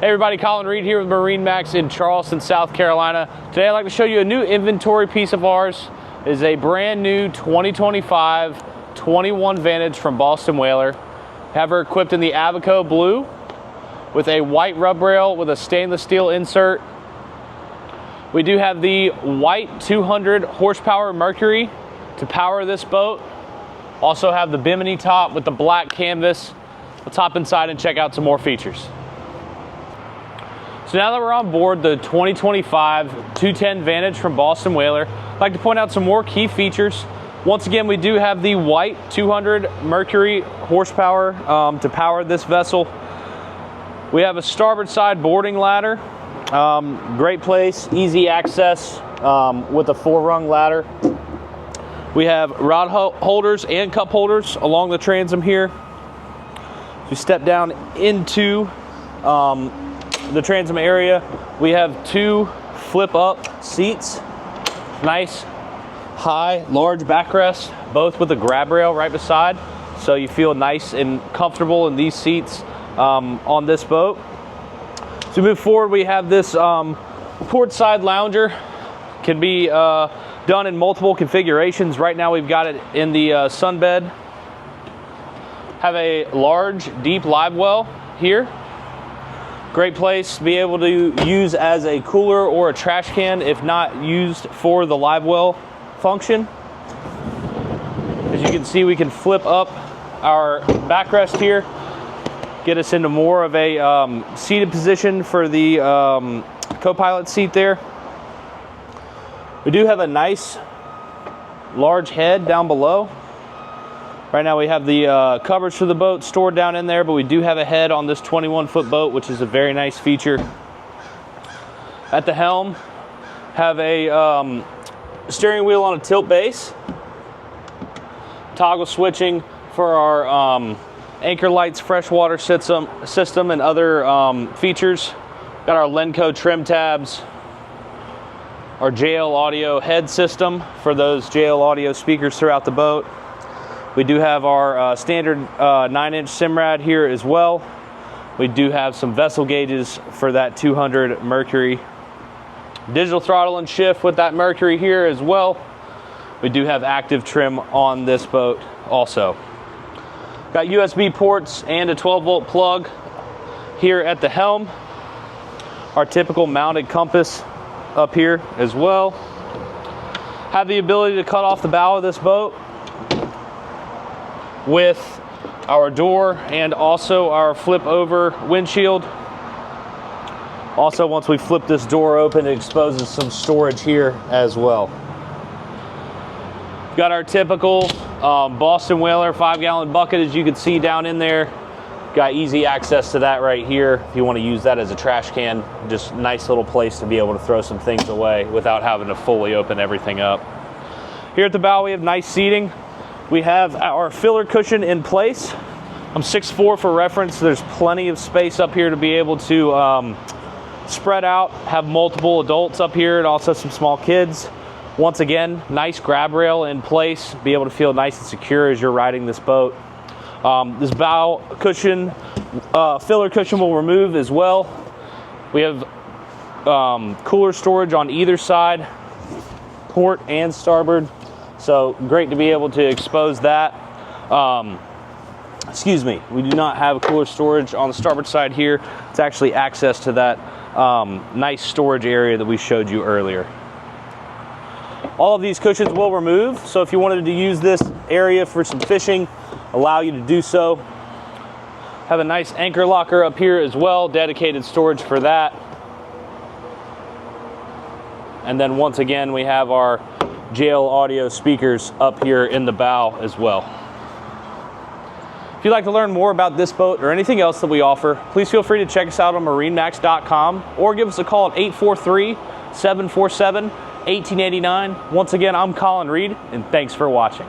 Hey everybody, Colin Reed here with MarineMax in Charleston, South Carolina. Today I'd like to show you a new inventory piece of ours. It is a brand new 2025 21 Vantage from Boston Whaler. Have her equipped in the Abaco blue with a white rub rail with a stainless steel insert. We do have the white 200 horsepower Mercury to power this boat. Also have the bimini top with the black canvas. Let's hop inside and check out some more features. So now that we're on board the 2025 210 Vantage from Boston Whaler, I'd like to point out some more key features. Once again, we do have the white 200 Mercury horsepower to power this vessel. We have a starboard side boarding ladder. Great place, easy access with a 4-rung ladder. We have rod holders and cup holders along the transom here. As we step down into the transom area, we have 2 flip-up seats. Nice, high, large backrest, both with a grab rail right beside, so you feel nice and comfortable in these seats on this boat. As we move forward, we have this port side lounger. Can be done in multiple configurations. Right now we've got it in the sunbed. Have a large, deep live well here. Great place to be able to use as a cooler or a trash can if not used for the live well function. As you can see, we can flip up our backrest here, get us into more of a seated position for the co-pilot seat there. We do have a nice large head down below. Right now we have the covers for the boat stored down in there, but we do have a head on this 21-foot boat, which is a very nice feature. At the helm, have a steering wheel on a tilt base. Toggle switching for our anchor lights, freshwater system, and other features. Got our Lenco trim tabs. Our JL audio head system for those JL audio speakers throughout the boat. We do have our standard 9-inch Simrad here as well. We do have some vessel gauges for that 200 Mercury. Digital throttle and shift with that Mercury here as well. We do have active trim on this boat also. Got USB ports and a 12-volt plug here at the helm. Our typical mounted compass up here as well. Have the ability to cut off the bow of this boat with our door and also our flip over windshield. Also, once we flip this door open, it exposes some storage here as well. Got our typical Boston Whaler 5-gallon bucket, as you can see down in there. Got easy access to that right here if you want to use that as a trash can. Just nice little place to be able to throw some things away without having to fully open everything up. Here at the bow, we have nice seating. We have our filler cushion in place. I'm 6'4" for reference. There's plenty of space up here to be able to spread out, have multiple adults up here and also some small kids. Once again, nice grab rail in place, be able to feel nice and secure as you're riding this boat. This bow cushion, filler cushion will remove as well. We have cooler storage on either side, port and starboard. So great to be able to expose that. Excuse me, we do not have cooler storage on the starboard side here. It's actually access to that nice storage area that we showed you earlier. All of these cushions will remove, so if you wanted to use this area for some fishing, allow you to do so. Have a nice anchor locker up here as well, dedicated storage for that. And then once again, we have our JL audio speakers up here in the bow as well. If you'd like to learn more about this boat or anything else that we offer, please feel free to check us out on MarineMax.com or give us a call at 843-747-1889. Once again, I'm Colin Reed, and thanks for watching.